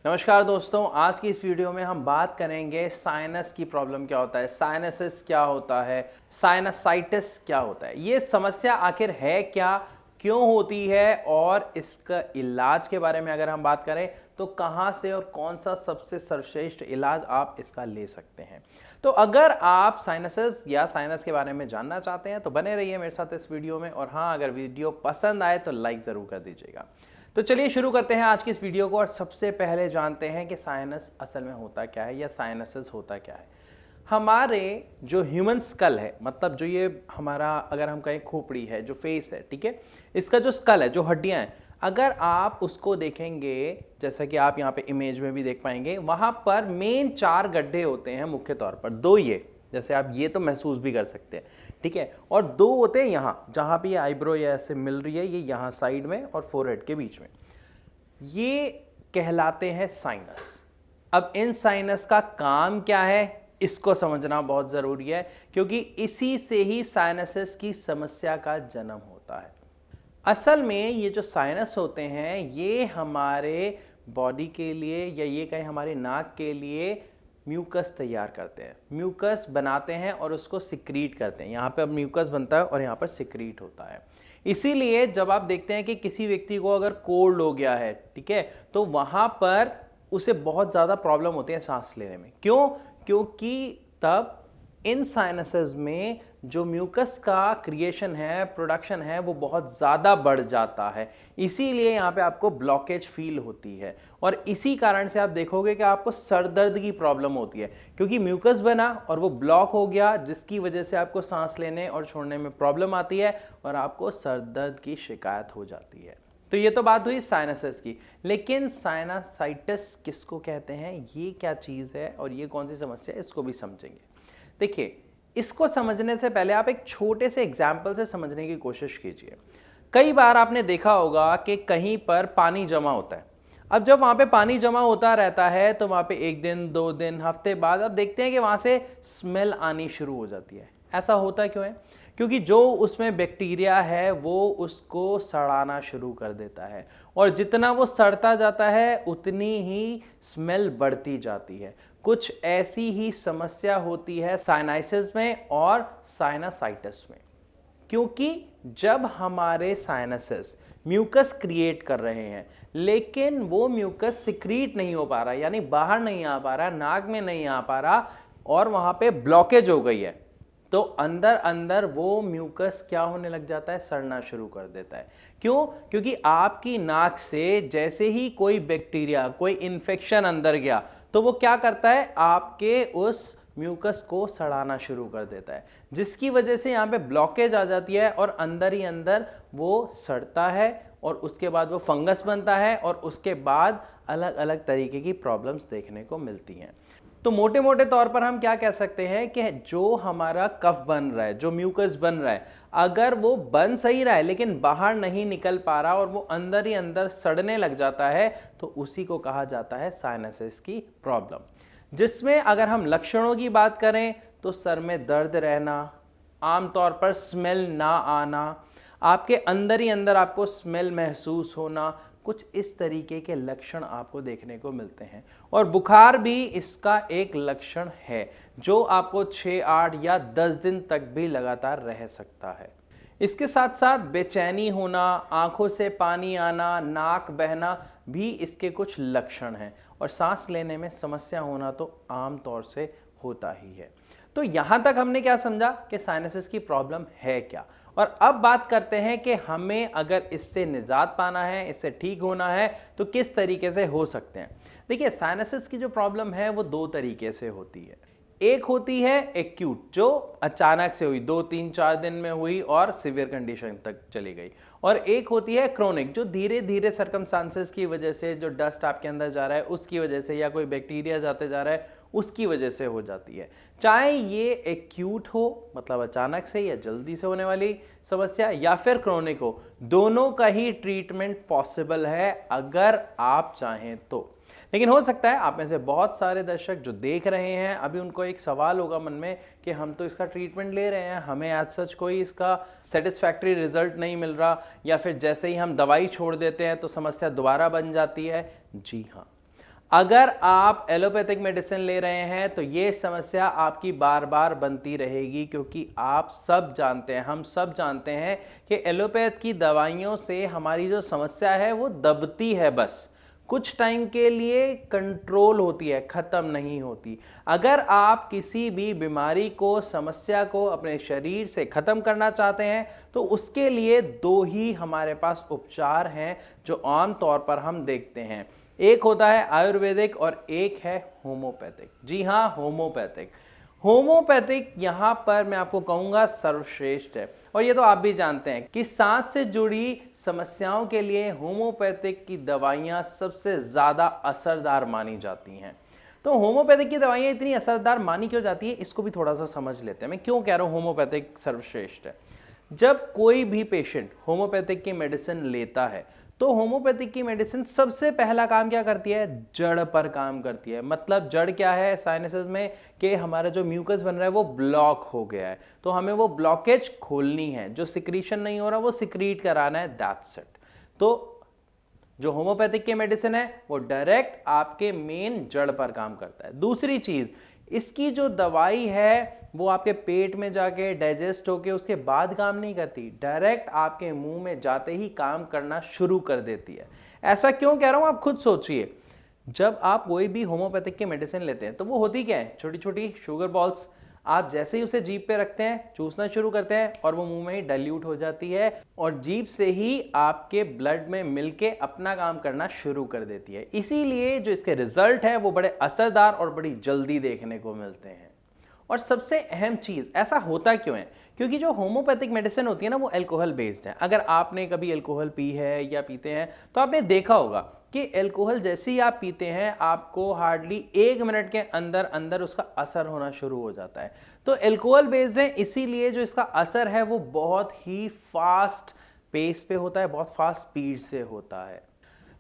नमस्कार दोस्तों, आज की इस वीडियो में हम बात करेंगे साइनस की प्रॉब्लम क्या होता है, साइनसिस क्या होता है, साइनसाइटिस क्या होता है, ये समस्या आखिर है क्या, क्यों होती है और इसका इलाज के बारे में अगर हम बात करें तो कहां से और कौन सा सबसे सर्वश्रेष्ठ इलाज आप इसका ले सकते हैं। तो अगर आप साइनसिस या साइनस के बारे में जानना चाहते हैं तो बने रहिए मेरे साथ इस वीडियो में, और हाँ, अगर वीडियो पसंद आए तो लाइक ज़रूर कर दीजिएगा। तो चलिए शुरू करते हैं आज की इस वीडियो को और सबसे पहले जानते हैं कि साइनस असल में होता क्या है या साइनसिस होता क्या है। हमारे जो ह्यूमन स्कल है, मतलब जो ये हमारा अगर हम कहें खोपड़ी है, जो फेस है, ठीक है, इसका जो स्कल है, जो हड्डियां हैं, अगर आप उसको देखेंगे जैसा कि आप यहाँ पे इमेज में भी देख पाएंगे, वहां पर मेन 4 गड्ढे होते हैं मुख्य तौर पर। 2 ये, जैसे आप ये तो महसूस भी कर सकते हैं, ठीक है, और 2 होते हैं यहाँ जहां पे ये आईब्रो या ऐसे मिल रही है, ये यहाँ साइड में और फोरहेड के बीच में, ये कहलाते हैं साइनस। अब इन साइनस का काम क्या है इसको समझना बहुत जरूरी है, क्योंकि इसी से ही साइनसिस की समस्या का जन्म होता है। असल में ये जो साइनस होते हैं ये हमारे बॉडी के लिए या ये कहें हमारे नाक के लिए म्यूकस तैयार करते हैं, म्यूकस बनाते हैं और उसको सिक्रीट करते हैं। यहाँ पे अब म्यूकस बनता है और यहाँ पर सिक्रीट होता है। इसीलिए जब आप देखते हैं कि किसी व्यक्ति को अगर कोल्ड हो गया है, ठीक है, तो वहाँ पर उसे बहुत ज़्यादा प्रॉब्लम होती है सांस लेने में। क्यों? क्योंकि तब इन साइनसेस में जो म्यूकस का क्रिएशन है, प्रोडक्शन है, वो बहुत ज़्यादा बढ़ जाता है। इसीलिए यहाँ पे आपको ब्लॉकेज फील होती है और इसी कारण से आप देखोगे कि आपको सर दर्द की प्रॉब्लम होती है, क्योंकि म्यूकस बना और वो ब्लॉक हो गया, जिसकी वजह से आपको सांस लेने और छोड़ने में प्रॉब्लम आती है और आपको सर दर्द की शिकायत हो जाती है। तो ये तो बात हुई साइनसेस की, लेकिन साइनसाइटिस किसको कहते हैं, ये क्या चीज़ है और ये कौन सी समस्या है, इसको भी समझेंगे। देखिए, इसको समझने से पहले आप एक छोटे से एग्जाम्पल से समझने की कोशिश कीजिए। कई बार आपने देखा होगा कि कहीं पर पानी जमा होता है। अब जब वहाँ पे पानी जमा होता रहता है तो वहाँ पे 1 दिन 2 दिन हफ्ते बाद आप देखते हैं कि वहाँ से स्मेल आनी शुरू हो जाती है। ऐसा होता क्यों है? क्योंकि जो उसमें बैक्टीरिया है वो उसको सड़ाना शुरू कर देता है, और जितना वो सड़ता जाता है उतनी ही स्मेल बढ़ती जाती है। कुछ ऐसी ही समस्या होती है साइनसाइटिस में और साइनसाइटिस में, क्योंकि जब हमारे साइनसेस म्यूकस क्रिएट कर रहे हैं लेकिन वो म्यूकस सिक्रीट नहीं हो पा रहा, यानी बाहर नहीं आ पा रहा, नाक में नहीं आ पा रहा और वहां पे ब्लॉकेज हो गई है, तो अंदर अंदर वो म्यूकस क्या होने लग जाता है, सड़ना शुरू कर देता है। क्यों? क्योंकि आपकी नाक से जैसे ही कोई बैक्टीरिया, कोई इन्फेक्शन अंदर गया तो वो क्या करता है, आपके उस म्यूकस को सड़ाना शुरू कर देता है, जिसकी वजह से यहाँ पे ब्लॉकेज आ जाती है और अंदर ही अंदर वो सड़ता है और उसके बाद वो फंगस बनता है और उसके बाद अलग अलग तरीके की प्रॉब्लम्स देखने को मिलती हैं। तो मोटे मोटे तौर पर हम क्या कह सकते हैं कि जो हमारा कफ बन रहा है, जो म्यूकस बन रहा है, अगर वो बन सही रहा है लेकिन बाहर नहीं निकल पा रहा और वो अंदर ही अंदर सड़ने लग जाता है, तो उसी को कहा जाता है साइनसिस की प्रॉब्लम। जिसमें अगर हम लक्षणों की बात करें तो सर में दर्द रहना, आमतौर पर स्मेल ना आना, आपके अंदर ही अंदर आपको स्मेल महसूस होना, कुछ इस तरीके के लक्षण आपको देखने को मिलते हैं। और बुखार भी इसका एक लक्षण है जो आपको 6, 8 या 10 दिन तक भी लगातार रह सकता है। इसके साथ साथ बेचैनी होना, आंखों से पानी आना, नाक बहना भी इसके कुछ लक्षण हैं, और सांस लेने में समस्या होना तो आम तौर से होता ही है। तो यहां तक हमने क्या समझा कि साइनसिस की प्रॉब्लम है क्या, और अब बात करते हैं कि हमें अगर इससे निजात पाना है, इससे ठीक होना है, तो किस तरीके से हो सकते हैं। देखिए, साइनसिस की जो प्रॉब्लम है वो 2 तरीके से होती है। एक होती है एक्यूट, जो अचानक से हुई, 2, 3, 4 दिन में हुई और सीवियर कंडीशन तक चली गई, और एक होती है क्रोनिक, जो धीरे धीरे सर्कमस्टांसेस की वजह से, जो डस्ट आपके अंदर जा रहा है उसकी वजह से, या कोई बैक्टीरिया जाते जा रहा है उसकी वजह से हो जाती है। चाहे ये एक्यूट हो, मतलब अचानक से या जल्दी से होने वाली समस्या, या फिर क्रोनिक हो, दोनों का ही ट्रीटमेंट पॉसिबल है अगर आप चाहें तो। लेकिन हो सकता है आप में से बहुत सारे दर्शक जो देख रहे हैं अभी उनको एक सवाल होगा मन में कि हम तो इसका ट्रीटमेंट ले रहे हैं, हमें आज सच कोई इसका सेटिस्फैक्ट्री रिजल्ट नहीं मिल रहा, या फिर जैसे ही हम दवाई छोड़ देते हैं तो समस्या दोबारा बन जाती है। जी हाँ, अगर आप एलोपैथिक मेडिसिन ले रहे हैं तो ये समस्या आपकी बार बार बनती रहेगी, क्योंकि आप सब जानते हैं, हम सब जानते हैं कि एलोपैथ की दवाइयों से हमारी जो समस्या है वो दबती है, बस कुछ टाइम के लिए कंट्रोल होती है, खत्म नहीं होती। अगर आप किसी भी बीमारी को, समस्या को अपने शरीर से खत्म करना चाहते हैं तो उसके लिए दो ही हमारे पास उपचार हैं जो आम तौर पर हम देखते हैं। एक होता है आयुर्वेदिक और एक है होम्योपैथिक। जी हाँ, होम्योपैथिक। होम्योपैथिक यहां पर मैं आपको कहूंगा सर्वश्रेष्ठ है। और ये तो आप भी जानते हैं कि सांस से जुड़ी समस्याओं के लिए होम्योपैथिक की दवाइयां सबसे ज्यादा असरदार मानी जाती हैं। तो होम्योपैथिक की दवाइयां इतनी असरदार मानी क्यों जाती है, इसको भी थोड़ा सा समझ लेते हैं। मैं क्यों कह रहा हूं होम्योपैथिक सर्वश्रेष्ठ है। जब कोई भी पेशेंट होम्योपैथिक की मेडिसिन लेता है तो होम्योपैथिक की मेडिसिन सबसे पहला काम क्या करती है, जड़ पर काम करती है। मतलब जड़ क्या है साइनसेस में, कि हमारा जो म्यूकस बन रहा है वो ब्लॉक हो गया है, तो हमें वो ब्लॉकेज खोलनी है, जो सिक्रीशन नहीं हो रहा वो सिक्रीट कराना है, दैट्स इट। तो जो होम्योपैथिक की मेडिसिन है वो डायरेक्ट आपके मेन जड़ पर काम करता है। दूसरी चीज, इसकी जो दवाई है वो आपके पेट में जाके डाइजेस्ट होके उसके बाद काम नहीं करती, डायरेक्ट आपके मुंह में जाते ही काम करना शुरू कर देती है। ऐसा क्यों कह रहा हूं, आप खुद सोचिए। जब आप कोई भी होम्योपैथिक की मेडिसिन लेते हैं तो वो होती क्या है, छोटी छोटी शुगर बॉल्स। आप जैसे ही उसे जीभ पे रखते हैं, चूसना शुरू करते हैं और वो मुंह में ही डाइल्यूट हो जाती है और जीभ से ही आपके ब्लड में मिलके अपना काम करना शुरू कर देती है। इसीलिए जो इसके रिजल्ट है वो बड़े असरदार और बड़ी जल्दी देखने को मिलते हैं। और सबसे अहम चीज, ऐसा होता क्यों है, क्योंकि जो होम्योपैथिक मेडिसिन होती है ना वो अल्कोहल बेस्ड है। अगर आपने कभी अल्कोहल पी है या पीते हैं तो आपने देखा होगा कि अल्कोहल जैसे ही आप पीते हैं आपको हार्डली 1 मिनट के अंदर अंदर उसका असर होना शुरू हो जाता है। तो अल्कोहल बेस्ड है, इसीलिए जो इसका असर है वो बहुत ही फास्ट पेस पे होता है, बहुत फास्ट स्पीड से होता है।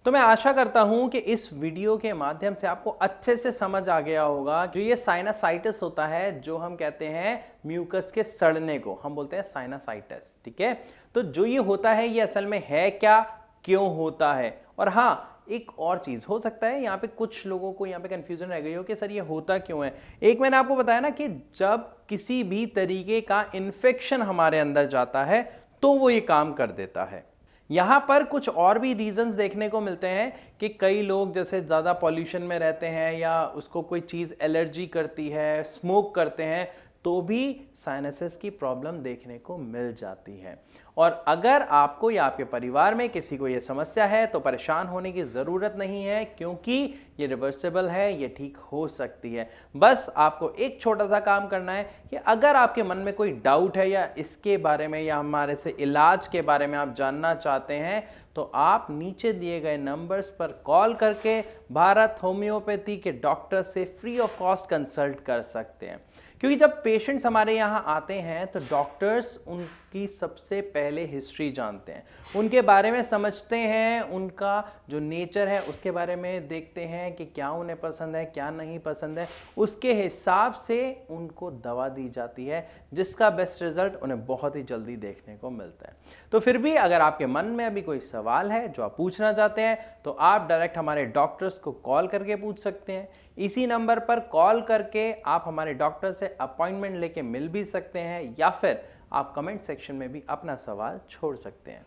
तो मैं आशा करता हूं कि इस वीडियो के माध्यम से आपको अच्छे से समझ आ गया होगा। जो ये साइनसाइटिस होता है, जो हम कहते हैं म्यूकस के सड़ने को हम बोलते हैं साइनसाइटिस, ठीक है। तो जो ये होता है ये असल में है क्या, क्यों होता है। और हाँ, एक और चीज हो सकता है यहाँ पे कुछ लोगों को यहाँ पे कंफ्यूजन रह गई हो कि सर ये होता क्यों है। एक मैंने आपको बताया ना कि जब किसी भी तरीके का इन्फेक्शन हमारे अंदर जाता है तो वो ये काम कर देता है। यहां पर कुछ और भी रीजंस देखने को मिलते हैं कि कई लोग जैसे ज़्यादा पॉल्यूशन में रहते हैं या उसको कोई चीज़ एलर्जी करती है, स्मोक करते हैं, तो भी साइनसेस की प्रॉब्लम देखने को मिल जाती है। और अगर आपको या आपके परिवार में किसी को यह समस्या है तो परेशान होने की ज़रूरत नहीं है, क्योंकि ये रिवर्सिबल है, ये ठीक हो सकती है। बस आपको एक छोटा सा काम करना है कि अगर आपके मन में कोई डाउट है या इसके बारे में या हमारे से इलाज के बारे में आप जानना चाहते हैं तो आप नीचे दिए गए नंबर्स पर कॉल करके भारत होम्योपैथी के डॉक्टर से फ्री ऑफ कॉस्ट कंसल्ट कर सकते हैं। क्योंकि जब पेशेंट्स हमारे यहाँ आते हैं तो डॉक्टर्स उनकी सबसे पहले हिस्ट्री जानते हैं, उनके बारे में समझते हैं, उनका जो नेचर है उसके बारे में देखते हैं कि क्या उन्हें पसंद है, क्या नहीं पसंद है। उसके हिसाब से उनको दवा दी जाती है जिसका बेस्ट रिजल्ट उन्हें बहुत ही जल्दी देखने को मिलता है। तो फिर भी अगर आपके मन में अभी कोई सवाल है जो आप पूछना चाहते हैं तो आप डायरेक्ट हमारे डॉक्टर्स को कॉल करके पूछ सकते हैं। इसी नंबर पर कॉल करके आप हमारे डॉक्टर से अपॉइंटमेंट लेके मिल भी सकते हैं या फिर आप कमेंट सेक्शन में भी अपना सवाल छोड़ सकते हैं।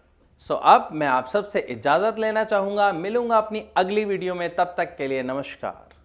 अब मैं आप सबसे इजाजत लेना चाहूंगा, मिलूंगा अपनी अगली वीडियो में, तब तक के लिए नमस्कार।